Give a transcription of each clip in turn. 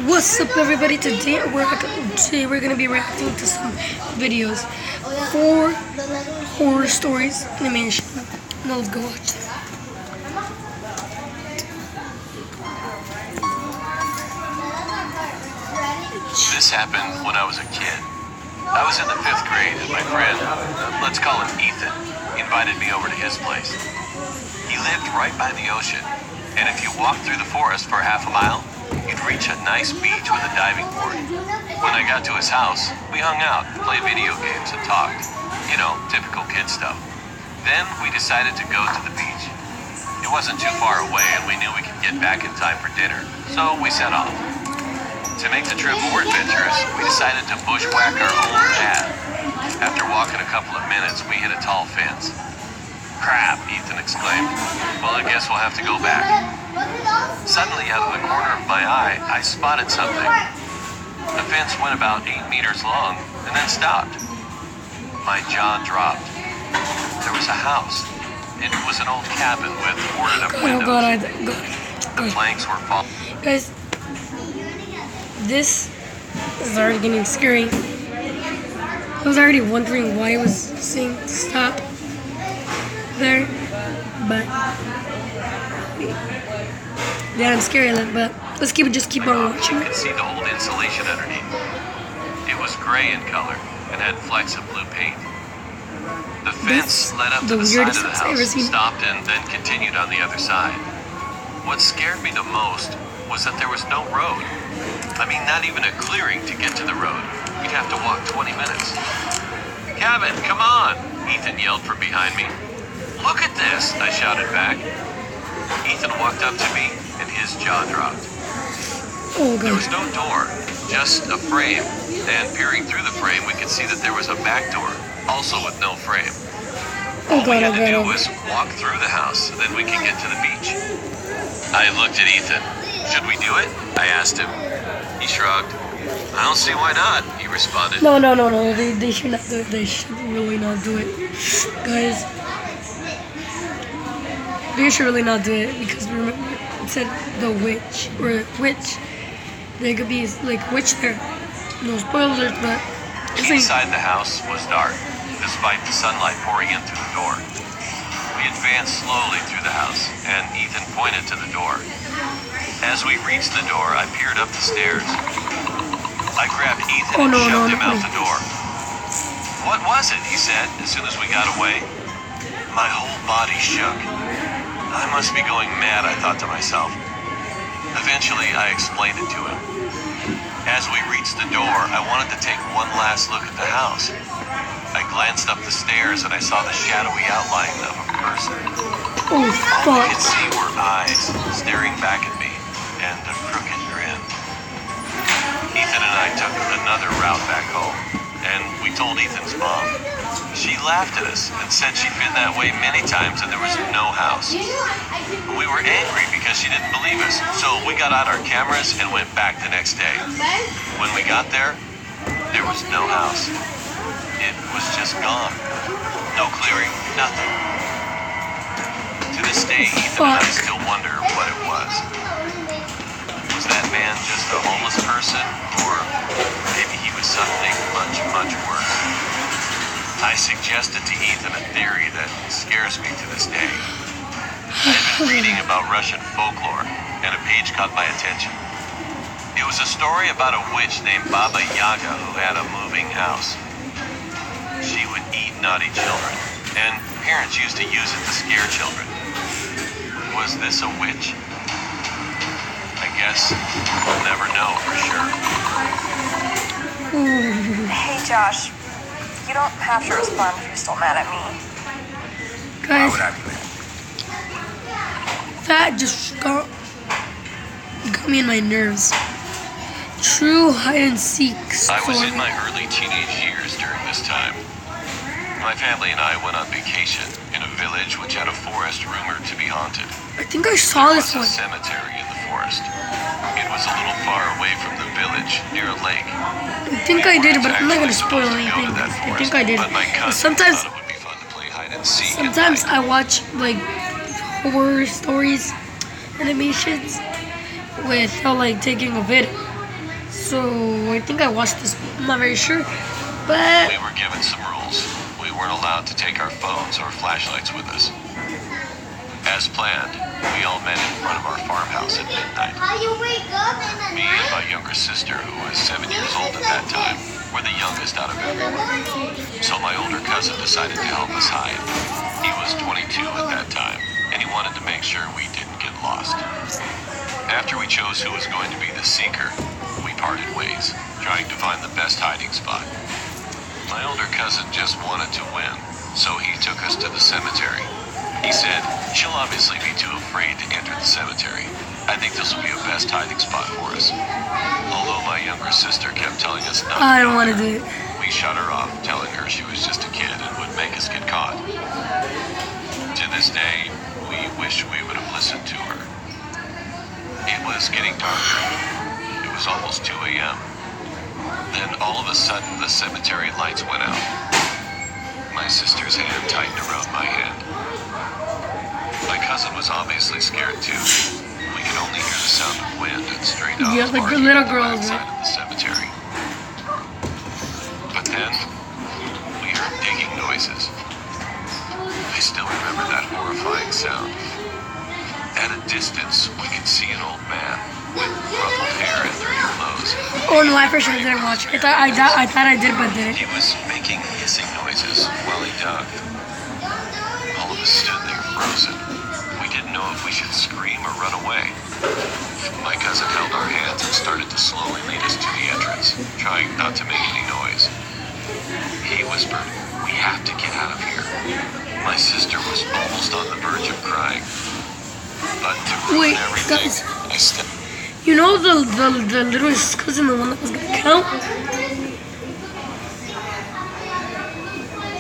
What's up, everybody? Today we're gonna be reacting to some videos, 4 horror stories animation. Now let's go watch them. This happened when I was a kid. I was in the 5th grade and my friend, let's call him Ethan, invited me over to his place. He lived right by the ocean, and if you walked through the forest for half a mile, you'd reach a nice beach with a diving board. When I got to his house, we hung out, played video games, and talked. You know, typical kid stuff. Then we decided to go to the beach. It wasn't too far away and we knew we could get back in time for dinner, so we set off. To make the trip more adventurous, we decided to bushwhack our own path. After walking a couple of minutes, we hit a tall fence. "Crap," Ethan exclaimed. "Well, I guess we'll have to go back." Suddenly, out of the corner of my eye, I spotted something. The fence went about 8 meters long and then stopped. My jaw dropped. There was a house. It was an old cabin with boarded up windows. The planks were falling. Guys, this is already getting scary. I was already wondering why it was saying stop there, but yeah, I'm scared, but let's keep on watching. You could see the old insulation underneath. It was gray in color and had flecks of blue paint. The fence led up to the side of the house, stopped, and then continued on the other side. What scared me the most was that there was no road. I mean, not even a clearing to get to the road. You'd have to walk 20 minutes. "Cabin, come on!" Ethan yelled from behind me. "Look at this!" I shouted back. Ethan walked up to me and his jaw dropped. Oh, there was no door, just a frame, and peering through the frame we could see that there was a back door, also with no frame. All we had to do was walk through the house, then we could get to the beach. I looked at Ethan. "Should we do it?" I asked him. He shrugged. "I don't see why not," he responded. No. They should not do it. They should really not do it. Guys, they should really not do it because remember, it said the witch. There could be like witch there. No spoilers, but inside the house was dark, despite the sunlight pouring in through the door. We advanced slowly through the house, and Ethan pointed to the door. As we reached the door, I peered up the stairs. I grabbed Ethan and shoved him out the door. "What was it?" he said as soon as we got away. My whole body shook. I must be going mad, I thought to myself. Eventually, I explained it to him. As we reached the door, I wanted to take one last look at the house. I glanced up the stairs and I saw the shadowy outline of a person. Oh, all I could see were eyes staring back at me and a crooked grin. Ethan and I took another route back home, and we told Ethan's mom. She laughed at us and said she'd been that way many times and there was no house. We were angry because she didn't believe us, so we got out our cameras and went back the next day. When we got there was no house. It was just gone. No clearing, nothing. To this day, Ethan and I still wonder what it was. Was that man just a homeless person, or maybe he was something much, much worse? I suggested to Ethan a theory that scares me to this day. I had been reading about Russian folklore, and a page caught my attention. It was a story about a witch named Baba Yaga who had a moving house. She would eat naughty children, and parents used to use it to scare children. Was this a witch? I guess we'll never know for sure. Hey Josh, you don't have to respond if you're still mad at me. Guys, that just got me in my nerves. True hide and seek story. I was in my early teenage years during this time. My family and I went on vacation in a village which had a forest rumored to be haunted. I think I saw this one. There was a cemetery in the forest. It was a little far away from the village, near a lake. I think I did, but I'm not gonna spoil anything. I think I did. Sometimes I watch like horror stories, animations with like taking a video. So I think I watched this. I'm not very sure, but We were given some rules. We weren't allowed to take our phones or flashlights with us. As planned, we all met in front of our farmhouse at midnight. Me and my younger sister, who was 7 years old at that time, were the youngest out of everyone. So my older cousin decided to help us hide. He was 22 at that time, and he wanted to make sure we didn't get lost. After we chose who was going to be the seeker, we parted ways, trying to find the best hiding spot. My older cousin just wanted to win, so he took us to the cemetery. He said, she'll obviously be too afraid to enter the cemetery. I think this will be a best hiding spot for us. Although my younger sister kept telling us not I to don't go want to there, do it. we shut her off, telling her she was just a kid and would make us get caught. To this day, we wish we would have listened to her. It was getting darker. It was almost 2 a.m. Then all of a sudden, the cemetery lights went out. My sister's hand tightened around my hand. My cousin was obviously scared too. We could only hear the sound of wind and stray dogs Yeah, like the barking little at the girls, backside right? of the cemetery. But then, we heard digging noises. I still remember that horrifying sound. At a distance, we could see an old man with ruffled hair and dirty clothes. Oh no, I for sure didn't watch it. I thought I did, but didn't. He was making hissing noises while he dug. All of us stood there frozen. We didn't know if we should scream or run away. My cousin held our hands and started to slowly lead us to the entrance, trying not to make any noise. He whispered, "We have to get out of here." My sister was almost on the verge of crying. But to ruin Wait, everything, guys. I stepped. You know the littlest cousin, the one that was gonna count?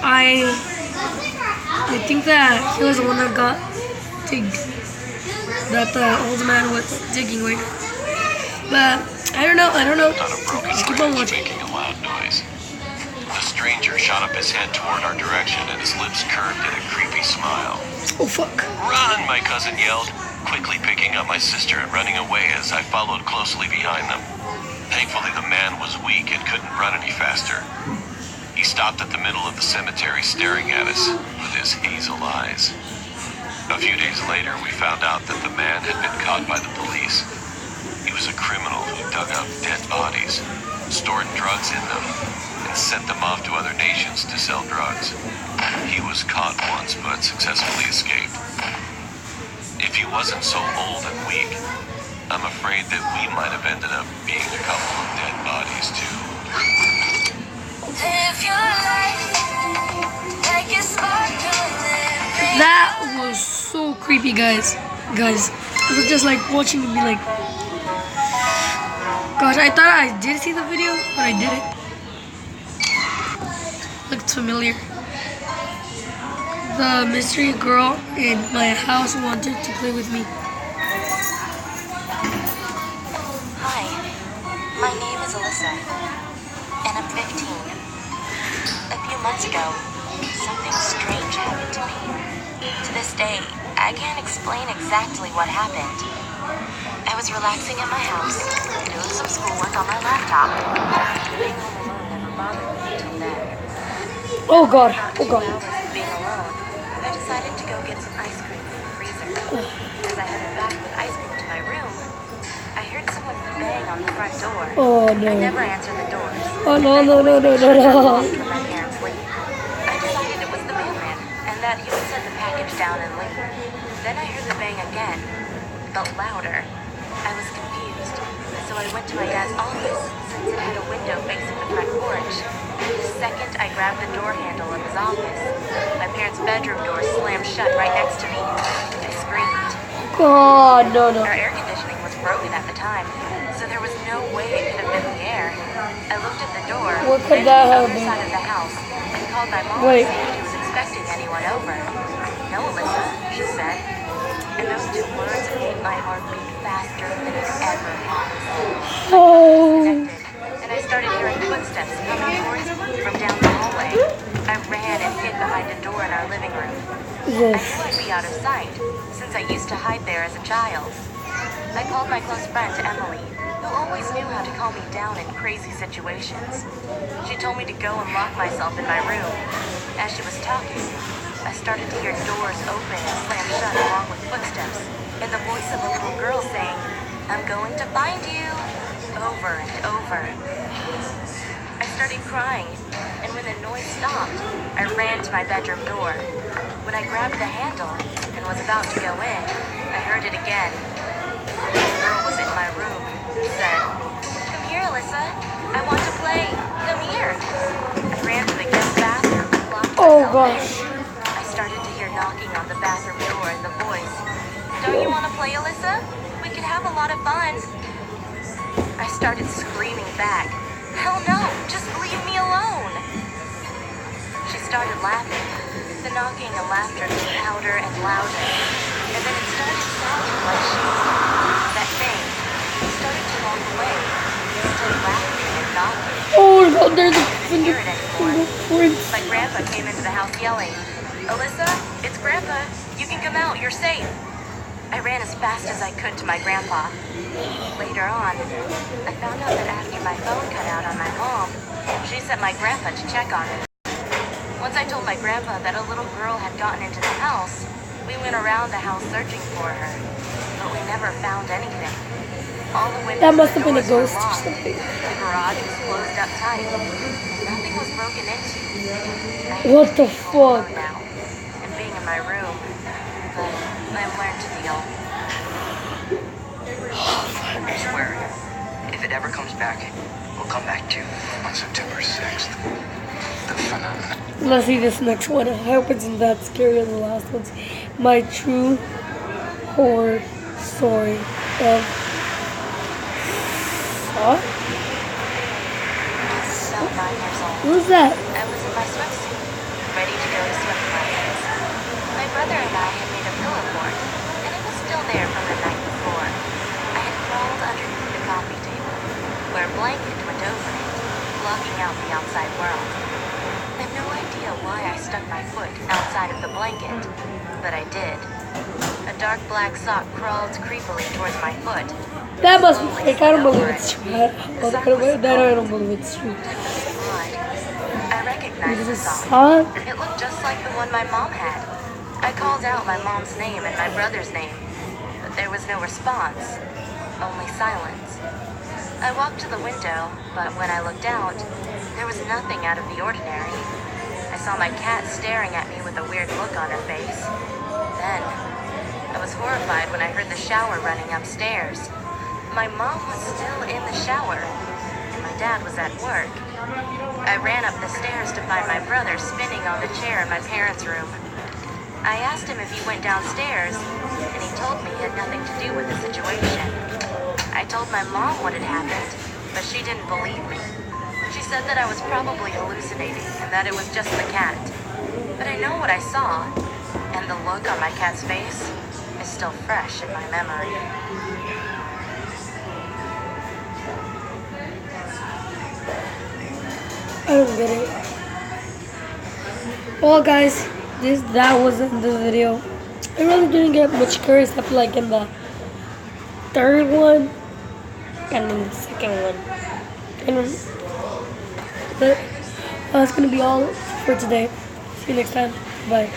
I think that he was the one that got digged. That the old man was digging with. But I don't know. On a broken Just keep on branch watching. making a loud noise. The stranger shot up his head toward our direction and his lips curved in a creepy smile. Oh fuck. "Run!" my cousin yelled, quickly picking up my sister and running away as I followed closely behind them. Thankfully, the man was weak and couldn't run any faster. He stopped at the middle of the cemetery staring at us with his hazel eyes. A few days later, we found out that the man had been caught by the police. He was a criminal who dug up dead bodies, stored drugs in them, and sent them off to other nations to sell drugs. He was caught once but successfully escaped. If he wasn't so old and weak, I'm afraid that we might have ended up being a couple of dead bodies too. Live your life like it's sparkling. That was so creepy, guys. Guys, it was just like watching me like, gosh, I thought I did see the video, but I didn't. Looked familiar. The mystery girl in my house wanted to play with me. Hi, my name is Alyssa, and I'm 15. A few months ago, something strange happened to me. To this day, I can't explain exactly what happened. I was relaxing at my house, doing some schoolwork on my laptop. Being home alone never bothered me until then. Oh god, After oh god. 2 hours of being alone, I decided to go get some ice cream from the freezer. As I headed back with ice cream to my room, I heard someone bang on the front door. Oh I no. never answered the doors. Oh no, no, no, no, no, no. When my parents leave. I decided it was the mailman and that he would set the package down and leave. Then I heard the bang again, but louder. I was confused, so I went to my dad's office since it had a window facing the front porch. The second I grabbed the door handle of his office, my parents' bedroom door slammed shut right next to me. I screamed. God, no, no. Our air conditioning was broken at the time, so there was no way it could have been the air. I looked at the door, What could then that the have other been? side of the house, and called my mom Wait. to see if she was expecting anyone over. "No, Alyssa," she said. And those 2 words made my heart beat faster than it ever has. Oh. And I started hearing footsteps coming towards me from down the hallway. I ran and hid behind a door in our living room. I knew I'd be out of sight, since I used to hide there as a child. I called my close friend Emily, who who always knew how to calm me down in crazy situations. She told me to go and lock myself in my room. As she was talking, I started to hear doors open and slam shut along with footsteps, and the voice of a little girl saying, "I'm going to find you," over and over. I started crying, and when the noise stopped, I ran to my bedroom door. When I grabbed the handle and was about to go in, I heard it again. The little girl was in my room and said, "Come here, Alyssa. I want to play. Come here." I ran to the guest bathroom and locked myself in. I started to hear knocking on the bathroom door and the voice, "Don't you want to play, Alyssa? We could have a lot of fun." I started screaming back, "Hell no, just leave me alone." She started laughing. The knocking and laughter grew louder and louder, and then it started sounding like she, that thing, started to walk away, still laughing and knocking. Oh my God, there's I couldn't hear it anymore. Prince. My grandpa came into the house yelling, "Alyssa, it's Grandpa. You can come out. You're safe." I ran as fast as I could to my grandpa. Later on, I found out that after my phone cut out on my mom, she sent my grandpa to check on it. Once I told my grandpa that a little girl had gotten into the house, we went around the house searching for her, but we never found anything. All the windows That must have been a and doors ghost were or locked. something. The garage was closed up tight. Nothing was broken into. I hate What the being home fuck? alone now and being in my room, but I've learned to deal. I swear, if it ever comes back, we'll come back too. On September 6th, the phenomenon. Let's see this next one. I hope it's not that scary as the last ones. My true horror story of what? About 9 years old. Who's that? I was in my swimsuit, ready to go to swim with my friends. My brother and I had made a pillow fort, and it was still there from the night before. I had crawled underneath the coffee table, where a blanket went over it, blocking out the outside world. I have no idea why I stuck my foot outside of the blanket, but I did. A dark black sock crawled creepily towards my foot. That must be fake. I don't believe it's true. I don't believe it's true. It was odd. I recognized Is the it a sock. sock? It looked just like the one my mom had. I called out my mom's name and my brother's name, but there was no response, only silence. I walked to the window, but when I looked out, there was nothing out of the ordinary. I saw my cat staring at me with a weird look on her face. Then, I was horrified when I heard the shower running upstairs. My mom was still in the shower, and my dad was at work. I ran up the stairs to find my brother spinning on the chair in my parents' room. I asked him if he went downstairs, and he told me it had nothing to do with the situation. I told my mom what had happened, but she didn't believe me. She said that I was probably hallucinating and that it was just the cat. But I know what I saw, and the look on my cat's face is still fresh in my memory. I don't get it. Well, guys, that was in the video. I really didn't get much curious except like in the third one and in the second one. But that's gonna be all for today. See you next time. Bye.